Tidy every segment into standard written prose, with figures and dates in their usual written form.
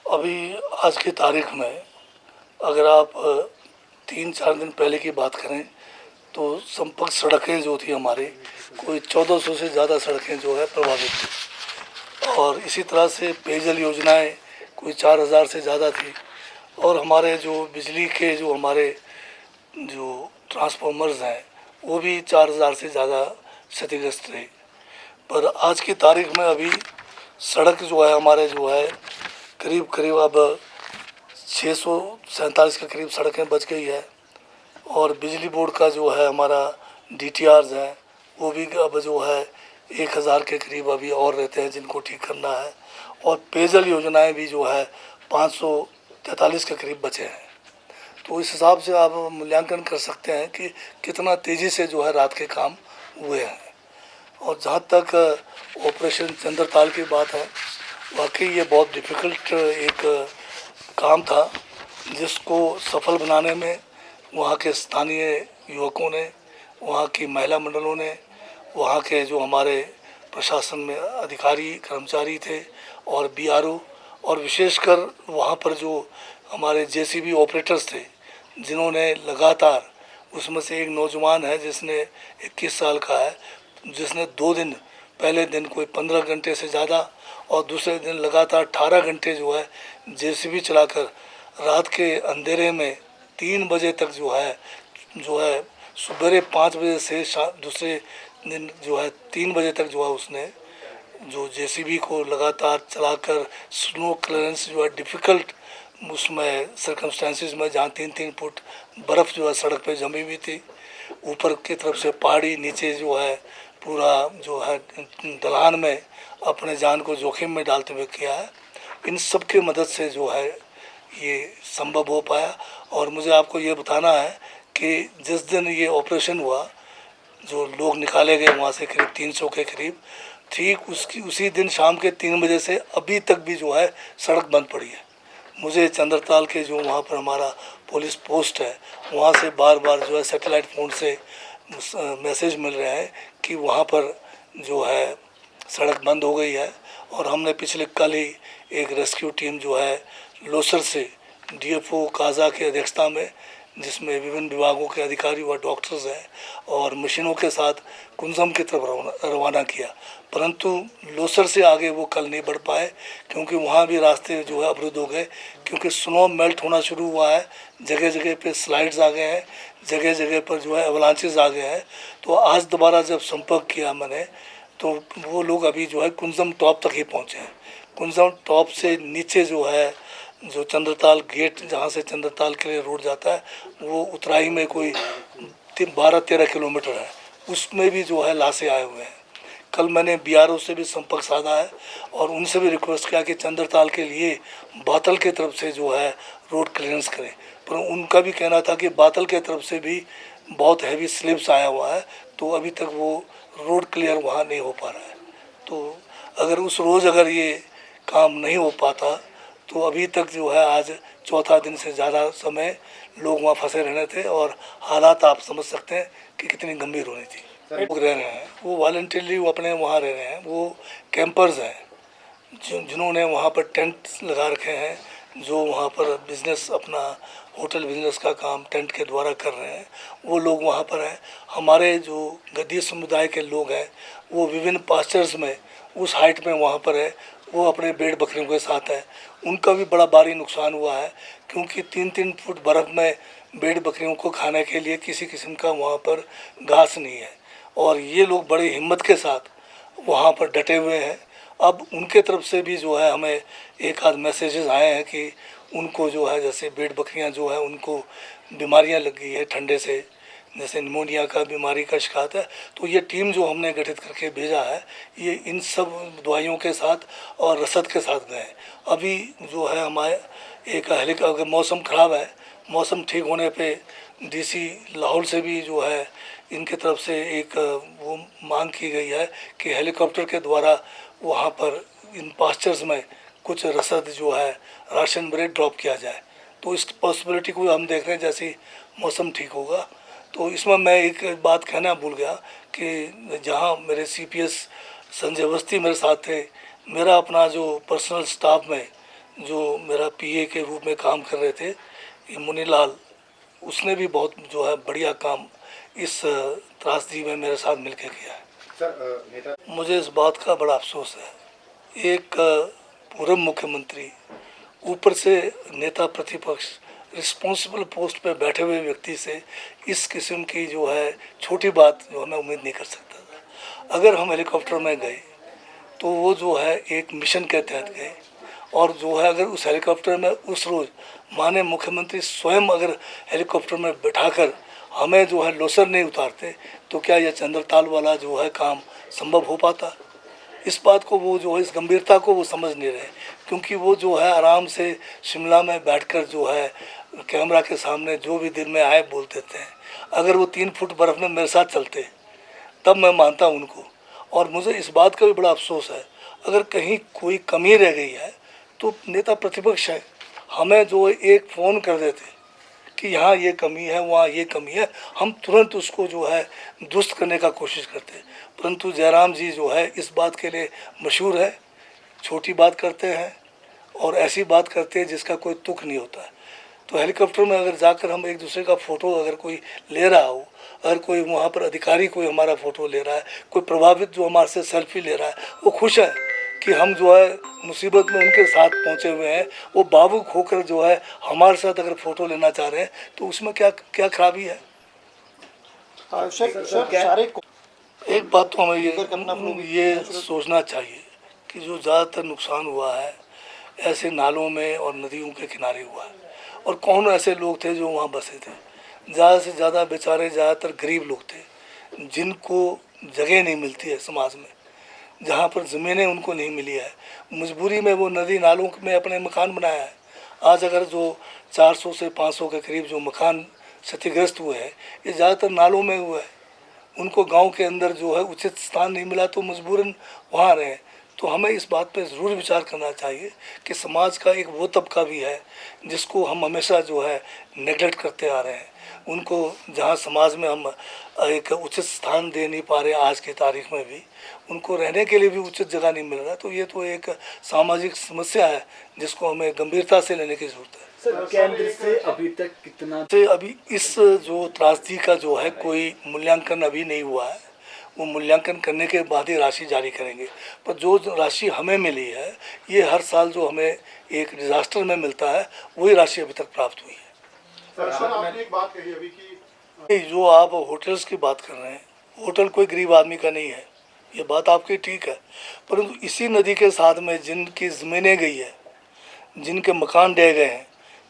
अभी आज की तारीख में अगर आप 3-4 दिन पहले की बात करें तो संपर्क सड़कें जो थी हमारी, कोई 1400 से ज़्यादा सड़कें जो है प्रभावित थी। और इसी तरह से पेयजल योजनाएं कोई 4000 से ज़्यादा थी। और हमारे जो बिजली के जो हमारे जो ट्रांसफार्मर्स हैं वो भी 4000 से ज़्यादा क्षतिग्रस्त रहे। पर आज की तारीख में अभी सड़क जो है हमारे जो है करीब करीब अब 647 के करीब सड़कें बच गई है। और बिजली बोर्ड का जो है हमारा DTRs है वो भी अब जो है 1000 के करीब अभी और रहते हैं जिनको ठीक करना है। और पेयजल योजनाएं भी जो है 543 के करीब बचे हैं। तो इस हिसाब से आप मूल्यांकन कर सकते हैं कि कितना तेज़ी से जो है रात के काम हुए हैं। और जहाँ तक ऑपरेशन चंद्रताल की बात है, वाकई ये बहुत डिफ़िकल्ट एक काम था जिसको सफल बनाने में वहाँ के स्थानीय युवकों ने, वहाँ की महिला मंडलों ने, वहाँ के जो हमारे प्रशासन में अधिकारी कर्मचारी थे और BRO और विशेषकर वहाँ पर जो हमारे JCB ऑपरेटर्स थे जिन्होंने लगातार, उसमें से एक नौजवान है जिसने 21 साल का है, जिसने 2 दिन, पहले दिन कोई 15 घंटे से ज़्यादा और दूसरे दिन लगातार 18 घंटे जो है JCB चलाकर रात के अंधेरे में 3 बजे तक जो है सवेरे 5 बजे से दूसरे दिन जो है 3 बजे तक जो है उसने जो JCB को लगातार चलाकर स्नो क्लियरेंस जो है डिफ़िकल्ट उसमें सर्कमस्टेंसेस में, जहाँ 3-3 फुट बर्फ़ जो है सड़क पे जमी हुई थी, ऊपर की तरफ से पहाड़ी, नीचे जो है पूरा जो है ढलान में अपने जान को जोखिम में डालते हुए किया है। इन सब की मदद से जो है ये संभव हो पाया। और मुझे आपको ये बताना है कि जिस दिन ये ऑपरेशन हुआ, जो लोग निकाले गए वहाँ से करीब 300 के करीब, ठीक उसी दिन शाम के 3 बजे से अभी तक भी जो है सड़क बंद पड़ी है। मुझे चंद्रताल के जो वहाँ पर हमारा पुलिस पोस्ट है वहाँ से बार बार जो है सैटेलाइट फ़ोन से मैसेज मिल रहे हैं कि वहाँ पर जो है सड़क बंद हो गई है। और हमने पिछले कल ही एक रेस्क्यू टीम जो है लोसर से DFO काजा की अध्यक्षता में, जिसमें विभिन्न विभागों के अधिकारी व डॉक्टर्स हैं, और मशीनों के साथ कुंजम की तरफ रवाना किया। परंतु लोसर से आगे वो कल नहीं बढ़ पाए क्योंकि वहाँ भी रास्ते जो है अवरुद्ध हो गए, क्योंकि स्नो मेल्ट होना शुरू हुआ है, जगह जगह पे स्लाइड्स आ गए हैं, जगह जगह पर जो है एवलांचेस आ गए हैं। तो आज दोबारा जब संपर्क किया मैंने तो वो लोग अभी जो है कुंजम टॉप तक ही पहुँचे हैं। कुंजम टॉप से नीचे जो है जो चंद्रताल गेट, जहाँ से चंद्रताल के लिए रोड जाता है, वो उतराई में कोई 12-13 किलोमीटर है, उसमें भी जो है लाशें आए हुए हैं। कल मैंने BRO से भी संपर्क साधा है और उनसे भी रिक्वेस्ट किया कि चंद्रताल के लिए बातल के तरफ से जो है रोड क्लियरेंस करें, पर उनका भी कहना था कि बातल के तरफ से भी बहुत हैवी स्लिप्स आया हुआ है, तो अभी तक वो रोड क्लियर वहाँ नहीं हो पा रहा है। तो अगर उस रोज़ अगर ये काम नहीं हो पाता तो अभी तक जो है आज चौथा दिन से ज़्यादा समय लोग वहाँ फंसे रहने थे और हालात आप समझ सकते हैं कि कितनी गंभीर होनी थी। लोग रह रहे हैं, वो वॉलंटियरली वो अपने वहाँ रह रहे हैं, वो कैंपर्स हैं जिन्होंने वहाँ पर टेंट लगा रखे हैं, जो वहाँ पर बिज़नेस अपना होटल बिज़नेस का काम टेंट के द्वारा कर रहे हैं, वो लोग वहाँ पर हैं। हमारे जो गद्दी समुदाय के लोग हैं वो विभिन्न पास्चर्स में उस हाइट में वहाँ पर है, वो अपने भेड़ बकरियों के साथ है। उनका भी बड़ा भारी नुकसान हुआ है क्योंकि 3-3 फुट बर्फ़ में भेड़ बकरियों को खाने के लिए किसी किस्म का वहाँ पर घास नहीं है, और ये लोग बड़ी हिम्मत के साथ वहाँ पर डटे हुए हैं। अब उनके तरफ से भी जो है हमें एक आध मैसेजेस आए हैं कि उनको जो है जैसे भेड़ बकरियाँ जो है उनको बीमारियाँ लग गई है ठंडे से, जैसे निमोनिया का बीमारी का शिकायत है। तो ये टीम जो हमने गठित करके भेजा है ये इन सब दवाइयों के साथ और रसद के साथ गए। अभी जो है हमारे एक अगर मौसम ख़राब है, मौसम ठीक होने पे DC लाहौर से भी जो है इनके तरफ से एक वो मांग की गई है कि हेलीकॉप्टर के द्वारा वहाँ पर इन पास्चर्स में कुछ रसद जो है राशन ब्रेड ड्रॉप किया जाए। तो इस पॉसिबिलिटी को हम देख रहे हैं जैसे मौसम ठीक होगा। तो इसमें मैं एक बात कहना भूल गया कि जहाँ मेरे CPS संजय अवस्थी मेरे साथ थे, मेरा अपना जो पर्सनल स्टाफ में जो मेरा पीए के रूप में काम कर रहे थे, ये मुनीलाल, उसने भी बहुत जो है बढ़िया काम इस त्रासदी में मेरे साथ मिलकर किया है। सर मुझे इस बात का बड़ा अफसोस है, एक पूर्व मुख्यमंत्री, ऊपर से नेता प्रतिपक्ष, रिस्पॉन्सिबल पोस्ट पे बैठे हुए व्यक्ति से इस किस्म की जो है छोटी बात जो है मैं उम्मीद नहीं कर सकता था। अगर हम हेलीकॉप्टर में गए तो वो जो है एक मिशन के तहत गए, और जो है अगर उस हेलीकॉप्टर में उस रोज़ माननीय मुख्यमंत्री स्वयं अगर हेलीकॉप्टर में बिठाकर हमें जो है लोसर नहीं उतारते तो क्या यह चंद्रताल वाला जो है काम संभव हो पाता। इस बात को वो जो है, इस गंभीरता को वो समझ नहीं रहे, क्योंकि वो जो है आराम से शिमला में बैठकर जो है कैमरा के सामने जो भी दिल में आए बोल देते हैं। अगर वो 3 फुट बर्फ़ में मेरे साथ चलते तब मैं मानता उनको। और मुझे इस बात का भी बड़ा अफसोस है, अगर कहीं कोई कमी रह गई है तो नेता प्रतिपक्ष है, हमें जो एक फ़ोन कर देते कि यहाँ ये कमी है, वहाँ ये कमी है, हम तुरंत उसको जो है दुरुस्त करने का कोशिश करते। परंतु जयराम जी जो है इस बात के लिए मशहूर है, छोटी बात करते हैं और ऐसी बात करते हैं जिसका कोई तुक नहीं होता है। तो हेलीकॉप्टर में अगर जाकर हम एक दूसरे का फ़ोटो अगर कोई ले रहा हो, अगर कोई वहाँ पर अधिकारी कोई हमारा फ़ोटो ले रहा है, कोई प्रभावित जो हमारे से सेल्फी ले रहा है, वो खुश है कि हम जो है मुसीबत में उनके साथ पहुँचे हुए हैं, वो भावुक होकर जो है हमारे साथ अगर फ़ोटो लेना चाह रहे हैं तो उसमें क्या क्या खराबी है। एक बात तो हमें ये सोचना चाहिए कि जो ज़्यादातर नुकसान हुआ है ऐसे नालों में और नदियों के किनारे हुआ है, और कौन ऐसे लोग थे जो वहाँ बसे थे। ज़्यादा से ज़्यादा बेचारे ज़्यादातर गरीब लोग थे जिनको जगह नहीं मिलती है समाज में, जहाँ पर ज़मीनें उनको नहीं मिली है, मजबूरी में वो नदी नालों में अपने मकान बनाया है। आज अगर जो 400 से 500 के करीब जो मकान क्षतिग्रस्त हुए हैं, ये ज़्यादातर नालों में हुआ है। उनको गांव के अंदर जो है उचित स्थान नहीं मिला तो मजबूरन वहाँ रहे। तो हमें इस बात पे ज़रूर विचार करना चाहिए कि समाज का एक वो तबका भी है जिसको हम हमेशा जो है नेगलेक्ट करते आ रहे हैं, उनको जहाँ समाज में हम एक उचित स्थान दे नहीं पा रहे आज की तारीख में भी, उनको रहने के लिए भी उचित जगह नहीं मिल रहा। तो ये तो एक सामाजिक समस्या है जिसको हमें गंभीरता से लेने की ज़रूरत है। सर केंद्र से अभी तक कितना से अभी इस जो त्रासदी का जो है कोई मूल्यांकन अभी नहीं हुआ है, वो मूल्यांकन करने के बाद ही राशि जारी करेंगे। पर जो राशि हमें मिली है, ये हर साल जो हमें एक डिजास्टर में मिलता है वही राशि अभी तक प्राप्त हुई है। सर आपने एक बात कही अभी कि जो आप होटल्स की बात कर रहे हैं, होटल कोई गरीब आदमी का नहीं है, ये बात आपकी ठीक है, परंतु इसी नदी के साथ में जिनकी ज़मीनें गई है, जिनके मकान ढह गए हैं,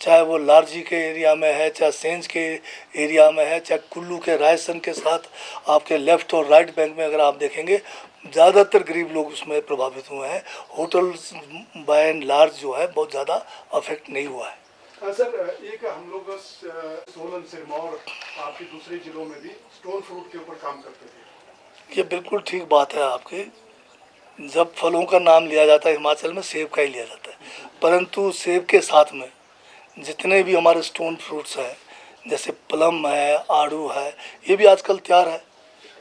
चाहे वो लारजी के एरिया में है, चाहे सेंज के एरिया में है, चाहे कुल्लू के रायसन के साथ आपके लेफ़्ट और राइट बैंक में अगर आप देखेंगे ज़्यादातर गरीब लोग उसमें प्रभावित हुए हैं। होटल्स बाय एंड लार्ज जो है बहुत ज़्यादा अफेक्ट नहीं हुआ है। सर एक हम लोग सोलन सिरमौर आपके दूसरे जिलों में भी स्टोन फ्रूट के ऊपर काम करते थे। ये बिल्कुल ठीक बात है आपकी। जब फलों का नाम लिया जाता है हिमाचल में सेब का ही लिया जाता है, परंतु सेब के साथ में जितने भी हमारे स्टोन फ्रूट्स हैं जैसे प्लम है, आड़ू है, ये भी आजकल तैयार है।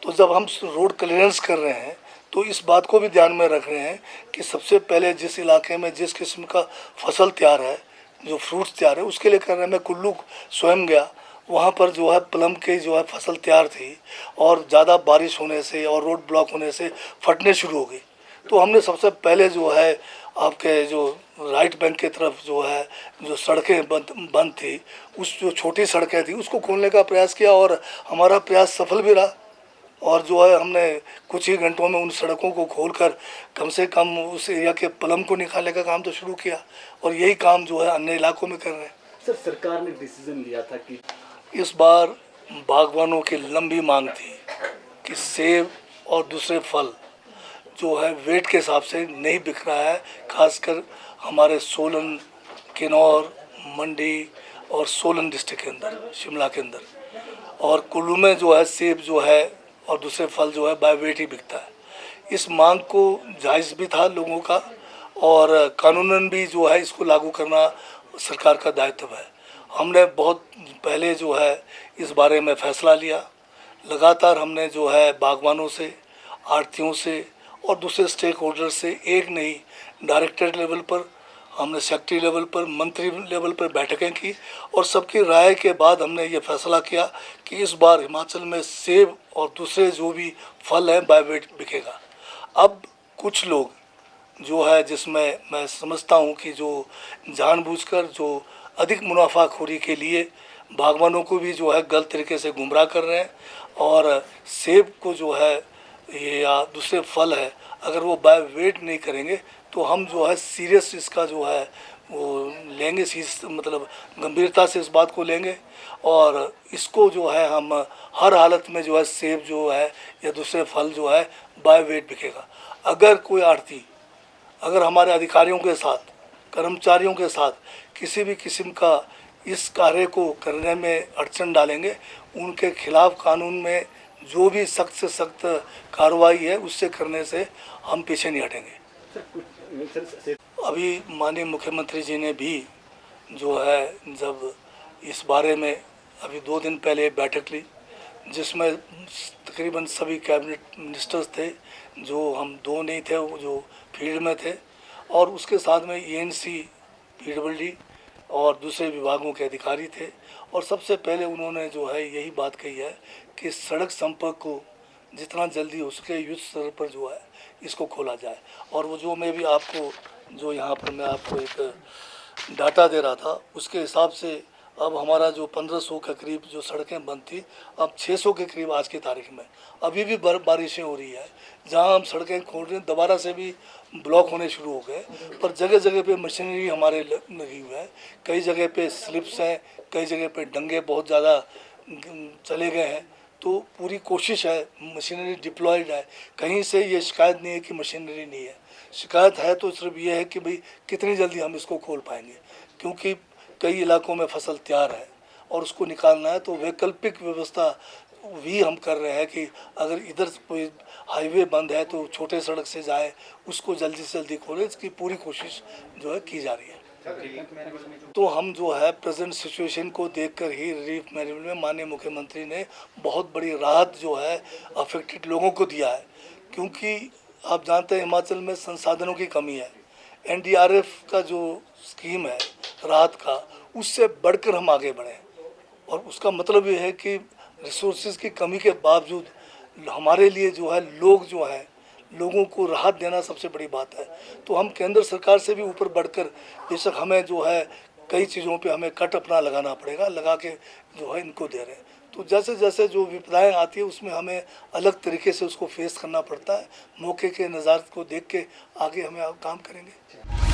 तो जब हम रोड क्लियरेंस कर रहे हैं तो इस बात को भी ध्यान में रख रहे हैं कि सबसे पहले जिस इलाके में जिस किस्म का फसल तैयार है, जो फ्रूट्स तैयार है, उसके लिए कर रहे हैं। मैं कुल्लू स्वयं गया, वहाँ पर जो है प्लम की जो है फसल तैयार थी और ज़्यादा बारिश होने से और रोड ब्लॉक होने से फटने शुरू हो गई। तो हमने सबसे पहले जो है आपके जो राइट बैंक की तरफ जो है जो सड़कें बंद थी, उस जो छोटी सड़कें थी उसको खोलने का प्रयास किया और हमारा प्रयास सफल भी रहा। और जो है हमने कुछ ही घंटों में उन सड़कों को खोलकर कम से कम उस एरिया के प्लम को निकालने का काम तो शुरू किया, और यही काम जो है अन्य इलाकों में कर रहे हैं। सर सरकार ने डिसीजन लिया था कि इस बार बागवानों की लंबी मांग थी कि सेब और दूसरे फल जो है वेट के हिसाब से नहीं बिक रहा है, खासकर हमारे सोलन, किन्नौर, मंडी और सोलन डिस्ट्रिक्ट के अंदर, शिमला के अंदर, और कुल्लू में जो है सेब जो है और दूसरे फल जो है बाय वेट ही बिकता है। इस मांग को जायज़ भी था लोगों का, और कानूनन भी जो है इसको लागू करना सरकार का दायित्व है। हमने बहुत पहले जो है इस बारे में फ़ैसला लिया। लगातार हमने जो है बागवानों से, आढ़तियों से और दूसरे स्टेक होल्डर से एक नहीं डायरेक्टर लेवल पर हमने सेक्रेटरी लेवल पर, मंत्री लेवल पर बैठकें की और सबकी राय के बाद हमने ये फैसला किया कि इस बार हिमाचल में सेब और दूसरे जो भी फल हैं बाय वेट बिकेगा। अब कुछ लोग जो है, जिसमें मैं समझता हूँ कि जो जानबूझकर जो अधिक मुनाफाखोरी के लिए बागवानों को भी जो है गलत तरीके से गुमराह कर रहे हैं, और सेब को जो है ये या दूसरे फल है अगर वो बाय वेट नहीं करेंगे तो हम जो है सीरियस इसका जो है वो लेंगे, मतलब गंभीरता से इस बात को लेंगे, और इसको जो है हम हर हालत में जो है सेब जो है या दूसरे फल जो है बाय वेट बिकेगा। अगर कोई आढ़ती अगर हमारे अधिकारियों के साथ, कर्मचारियों के साथ किसी भी किस्म का इस कार्य को करने में अड़चन डालेंगे, उनके खिलाफ कानून में जो भी सख्त से सख्त कार्रवाई है उससे करने से हम पीछे नहीं हटेंगे। अभी माननीय मुख्यमंत्री जी ने भी जो है जब इस बारे में अभी 2 दिन पहले बैठक ली, जिसमें तकरीबन सभी कैबिनेट मिनिस्टर्स थे, जो हम 2 नहीं थे वो जो फील्ड में थे, और उसके साथ में ENC, PWD और दूसरे विभागों के अधिकारी थे, और सबसे पहले उन्होंने जो है यही बात कही है कि सड़क संपर्क को जितना जल्दी हो सके युद्ध स्तर पर जो है इसको खोला जाए। और वो जो मैं भी आपको जो यहाँ पर मैं आपको एक डाटा दे रहा था उसके हिसाब से अब हमारा जो 1500 के करीब जो सड़कें बंद थी, अब 600 के करीब आज की तारीख में अभी भी बारिशें हो रही है। जहाँ हम सड़कें खोल रहे हैं दोबारा से भी ब्लॉक होने शुरू हो गए, पर जगह जगह पे मशीनरी हमारे लगी हुई है, कई जगह पे स्लिप्स हैं, कई जगह पे डंगे बहुत ज़्यादा चले गए हैं। तो पूरी कोशिश है, मशीनरी डिप्लॉयड है, कहीं से ये शिकायत नहीं है कि मशीनरी नहीं है। शिकायत है तो सिर्फ ये है कि भाई कितनी जल्दी हम इसको खोल पाएंगे, क्योंकि कई इलाकों में फसल तैयार है और उसको निकालना है। तो वैकल्पिक व्यवस्था भी हम कर रहे हैं कि अगर इधर कोई हाईवे बंद है तो छोटे सड़क से जाए, उसको जल्दी से जल्दी खोले, इसकी पूरी कोशिश जो है की जा रही है। तो हम जो है प्रेजेंट सिचुएशन को देखकर ही रिलीफ मैनेजमेंट में माननीय मुख्यमंत्री ने बहुत बड़ी राहत जो है अफेक्टेड लोगों को दिया है, क्योंकि आप जानते हैं हिमाचल में संसाधनों की कमी है। NDRF का जो स्कीम है राहत का, उससे बढ़कर हम आगे बढ़े, और उसका मतलब ये है कि रिसोर्सेज की कमी के बावजूद हमारे लिए जो है लोगों को राहत देना सबसे बड़ी बात है। तो हम केंद्र सरकार से भी ऊपर बढ़कर, बेशक हमें जो है कई चीज़ों पे हमें कट अपना लगाना पड़ेगा, लगा के जो है इनको दे रहे हैं। तो जैसे जैसे जो विपदाएं आती है उसमें हमें अलग तरीके से उसको फेस करना पड़ता है। मौके के नज़ारे को देख के आगे हमें काम करेंगे।